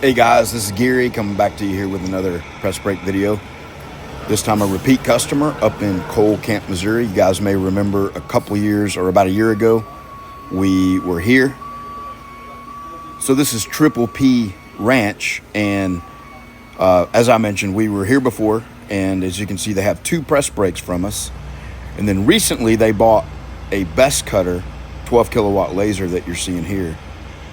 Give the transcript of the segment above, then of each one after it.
Hey guys, this is Gary coming back to you here with another press brake video. This time a repeat customer up in Cole Camp, Missouri. You guys may remember a couple years or about a year ago, we were here. So this is Triple P Ranch, and as I mentioned, we were here before, and as you can see, they have 2 press brakes from us. And then recently they bought a Best Cutter 12 kilowatt laser that you're seeing here.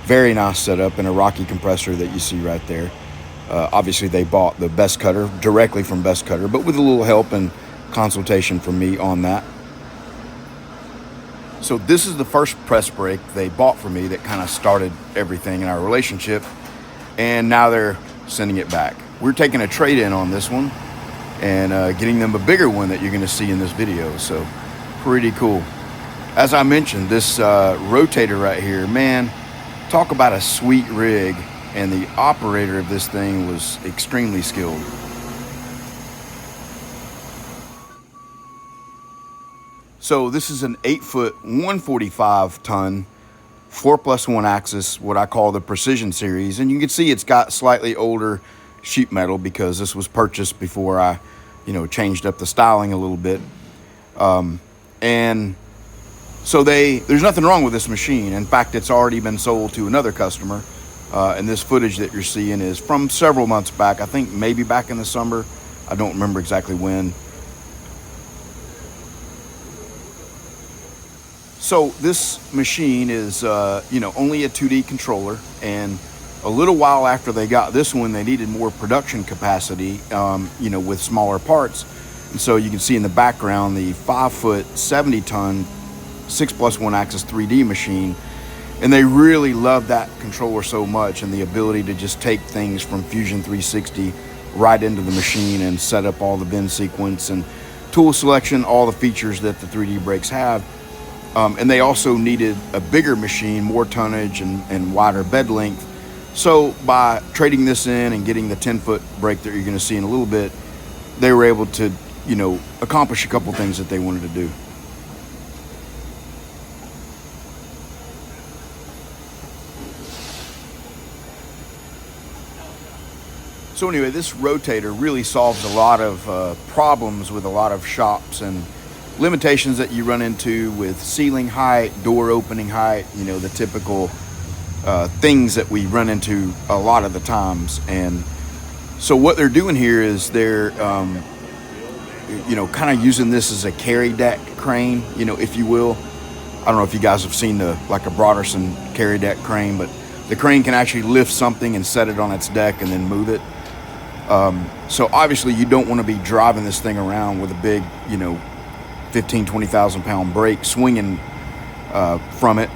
Very nice setup, and a Rocky compressor that you see right there. Obviously they bought the Best Cutter directly from Best Cutter, but with a little help and consultation from me on that. So this is the first press brake they bought for me that kind of started everything in our relationship, and now they're sending it back. We're taking a trade-in on this one and getting them a bigger one that you're going to see in this video, so pretty cool. As I mentioned, this rotator right here, man, talk about a sweet rig, and the operator of this thing was extremely skilled. So this is an 8-foot, 145 ton, 4+1 axis, what I call the Precision Series. And you can see it's got slightly older sheet metal because this was purchased before I, changed up the styling a little bit. And so there's nothing wrong with this machine. In fact, it's already been sold to another customer. And this footage that you're seeing is from several months back. I think maybe back in the summer. I don't remember exactly when. So this machine is, only a 2D controller. And a little while after they got this one, they needed more production capacity, with smaller parts. And so you can see in the background the 5-foot, 70-ton, 6+1 axis 3D machine, and they really love that controller so much, and the ability to just take things from Fusion 360 right into the machine and set up all the bend sequence and tool selection, all the features that the 3D brakes have. And they also needed a bigger machine, more tonnage and wider bed length. So by trading this in and getting the 10-foot brake that you're going to see in a little bit, they were able to accomplish a couple things that they wanted to do. So anyway, this rotator really solves a lot of problems with a lot of shops and limitations that you run into with ceiling height, door opening height, the typical things that we run into a lot of the times. And so what they're doing here is they're, kind of using this as a carry deck crane, if you will. I don't know if you guys have seen a Broderson carry deck crane, but the crane can actually lift something and set it on its deck and then move it. So obviously you don't want to be driving this thing around with a big, 20,000 pound brake swinging from it.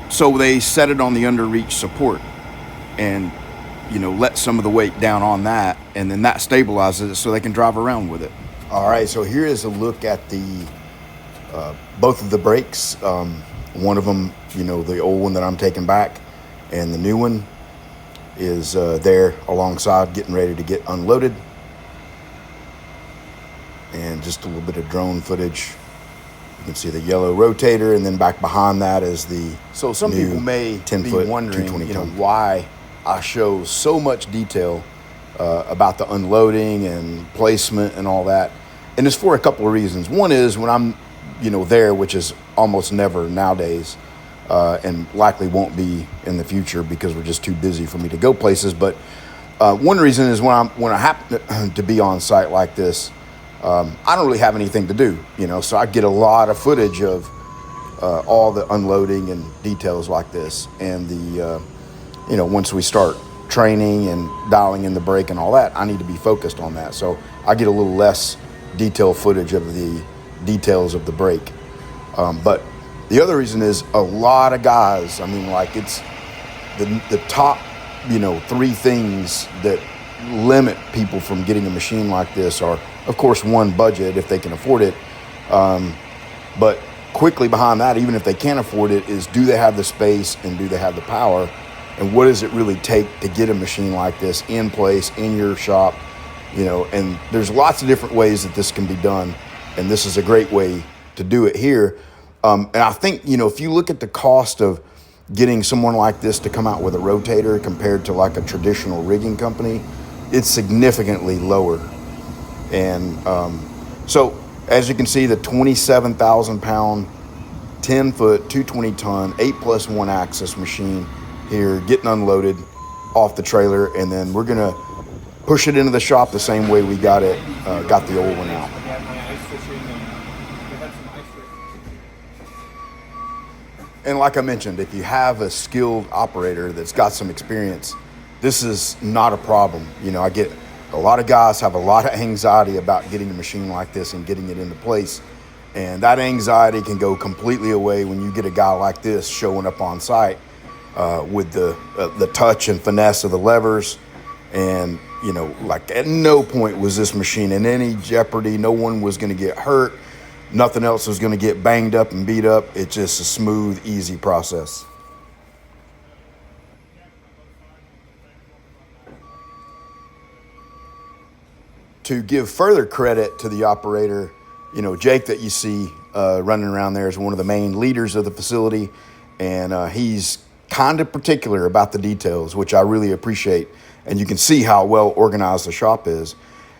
So they set it on the under reach support and, let some of the weight down on that, and then that stabilizes it so they can drive around with it. All right, so here is a look at the both of the brakes. One of them, the old one that I'm taking back, and the new one is there alongside, getting ready to get unloaded. And just a little bit of drone footage. You can see the yellow rotator, and then back behind that is the So some people may be wondering, why I show so much detail about the unloading and placement and all that. And it's for a couple of reasons. One is when I'm, there, which is almost never nowadays, and likely won't be in the future because we're just too busy for me to go places. But one reason is when I happen to be on site like this, I don't really have anything to do, so I get a lot of footage of all the unloading and details like this. And the, once we start training and dialing in the brake and all that, I need to be focused on that. So I get a little less detailed footage of the details of the brake. But the other reason is a lot of guys, it's the top, 3 things that limit people from getting a machine like this are, of course, one, budget, if they can afford it. But quickly behind that, even if they can't afford it, is do they have the space and do they have the power? And what does it really take to get a machine like this in place, in your shop? And there's lots of different ways that this can be done. And this is a great way to do it here. And I think, if you look at the cost of getting someone like this to come out with a rotator compared to like a traditional rigging company, it's significantly lower. And so as you can see, the 27,000 pound, 10 foot, 220 ton, 8+1 axis machine here getting unloaded off the trailer, and then we're gonna push it into the shop the same way we got it, got the old one out. And like I mentioned, if you have a skilled operator that's got some experience, this is not a problem. You know, I get a lot of guys have a lot of anxiety about getting a machine like this and getting it into place. And that anxiety can go completely away when you get a guy like this showing up on site with the touch and finesse of the levers. And, you know, like at no point was this machine in any jeopardy. No one was going to get hurt. Nothing else was going to get banged up and beat up. It's just a smooth, easy process. To give further credit to the operator, you know, Jake that you see running around there is one of the main leaders of the facility, and he's kind of particular about the details, which I really appreciate. And you can see how well organized the shop is.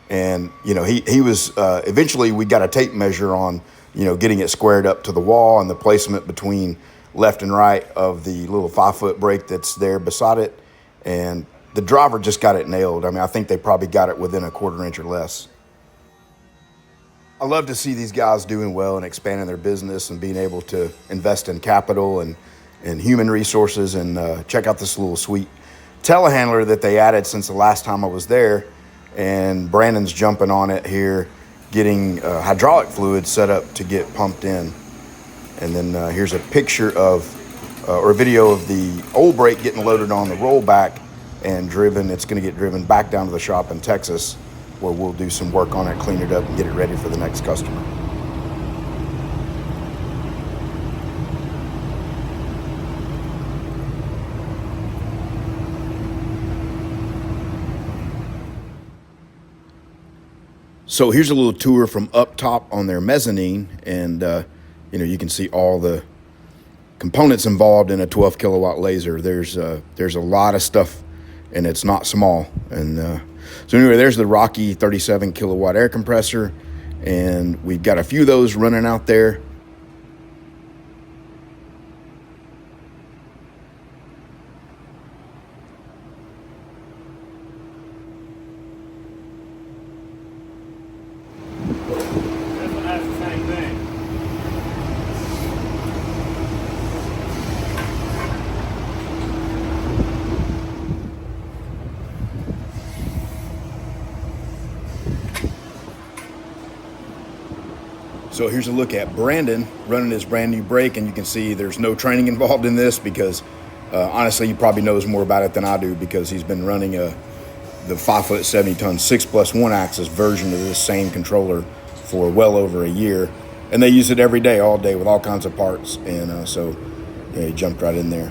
And, you know, he was, eventually we got a tape measure on, you know, getting it squared up to the wall and the placement between left and right of the little 5-foot brake that's there beside it. And the driver just got it nailed. I mean, I think they probably got it within a 1/4 inch or less. I love to see these guys doing well and expanding their business and being able to invest in capital and human resources. And check out this little sweet telehandler that they added since the last time I was there. And Brandon's jumping on it here, getting hydraulic fluid set up to get pumped in. And then here's a picture of, or a video of the old brake getting loaded on the rollback and driven. It's going to get driven back down to the shop in Texas, where we'll do some work on it, clean it up, and get it ready for the next customer. So here's a little tour from up top on their mezzanine, and you know, you can see all the components involved in a 12 kilowatt laser. There's a lot of stuff, and it's not small. And so anyway, there's the Rocky 37 kilowatt air compressor, and we've got a few of those running out there. So here's a look at Brandon running his brand new brake, and you can see there's no training involved in this because honestly, he probably knows more about it than I do, because he's been running the 5-foot 70-ton 6+1 axis version of this same controller for well over a year, and they use it every day, all day, with all kinds of parts. And so he jumped right in there.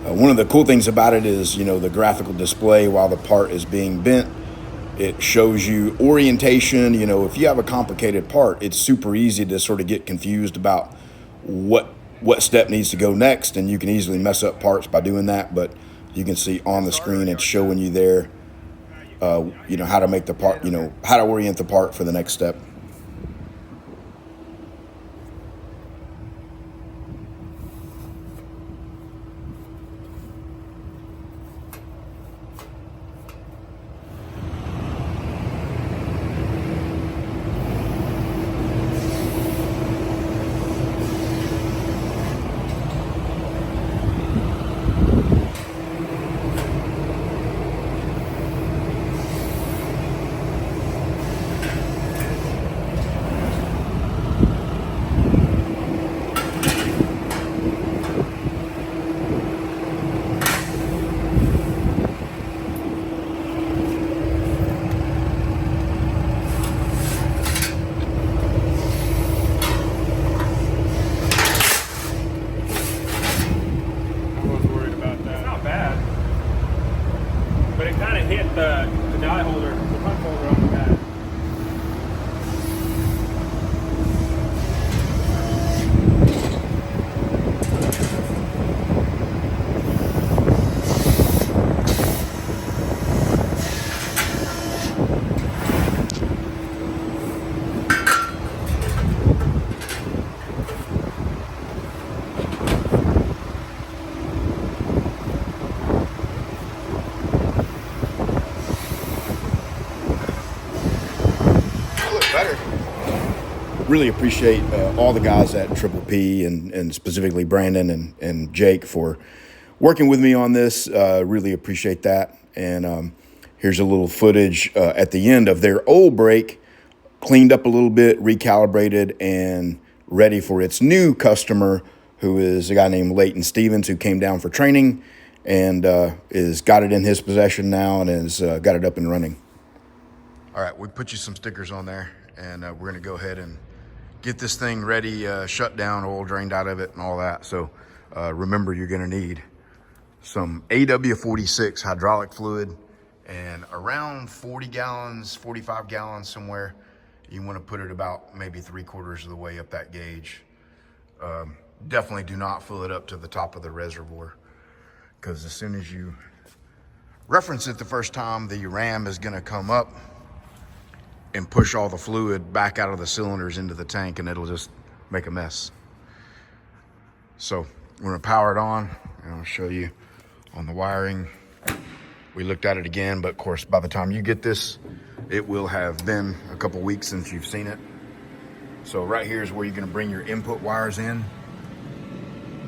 One of the cool things about it is, you know, the graphical display while the part is being bent. It shows you orientation. You know, if you have a complicated part, it's super easy to sort of get confused about what step needs to go next, and you can easily mess up parts by doing that. But you can see on the screen, it's showing you there, you know, how to make the part, you know, how to orient the part for the next step. The die holder, the punch holder on the back. really appreciate all the guys at Triple P and specifically Brandon and Jake for working with me on this. Really appreciate that. And here's a little footage at the end of their old brake, cleaned up a little bit, recalibrated, and ready for its new customer, who is a guy named Leighton Stevens, who came down for training and is got it in his possession now and has got it up and running. All right, we put you some stickers on there, and we're gonna go ahead and get this thing ready, shut down, oil drained out of it and all that. So remember, you're gonna need some AW46 hydraulic fluid and around 40 gallons, 45 gallons somewhere. You wanna put it about maybe 3/4 of the way up that gauge. Definitely do not fill it up to the top of the reservoir, because as soon as you reference it the first time, the ram is gonna come up and push all the fluid back out of the cylinders into the tank, and it'll just make a mess. So we're gonna power it on, and I'll show you on the wiring. We looked at it again, but of course, by the time you get this, it will have been a couple weeks since you've seen it. So right here is where you're gonna bring your input wires in,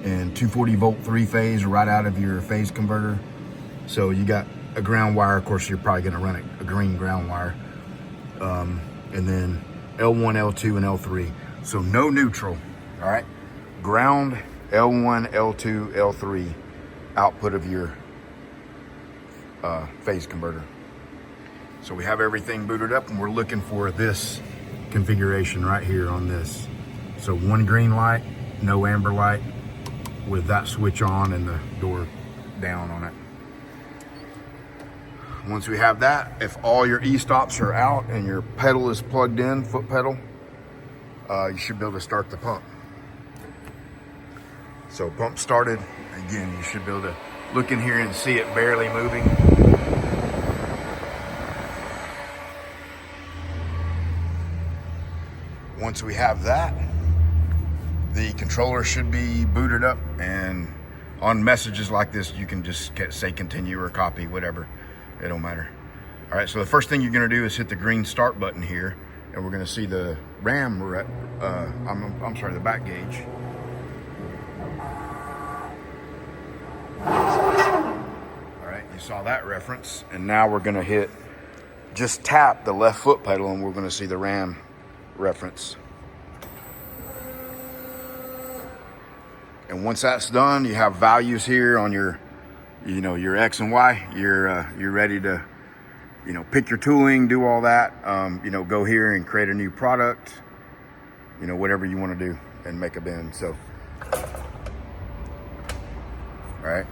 and 240 volt 3-phase right out of your phase converter. So you got a ground wire. Of course, you're probably gonna run a green ground wire. And then L1, L2, and L3. So no neutral, all right? Ground, L1, L2, L3, output of your phase converter. So we have everything booted up, and we're looking for this configuration right here on this. So one green light, no amber light, with that switch on and the door down on it. Once we have that, if all your e-stops are out and your pedal is plugged in, foot pedal, you should be able to start the pump. So pump started. Again, you should be able to look in here and see it barely moving. Once we have that, the controller should be booted up, and on messages like this, you can just say continue or copy, whatever. It don't matter. All right, so the first thing you're gonna do is hit the green start button here, and we're gonna see the ram, the back gauge. All right, you saw that reference, and now we're gonna just tap the left foot pedal, and we're gonna see the ram reference. And once that's done, you have values here on your X and Y. You're ready to, pick your tooling, do all that. Go here and create a new product. Whatever you want to do and make a bin. So, all right.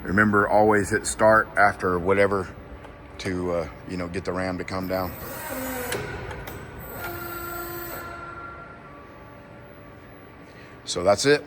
Remember, always hit start after whatever to get the ram to come down. So that's it.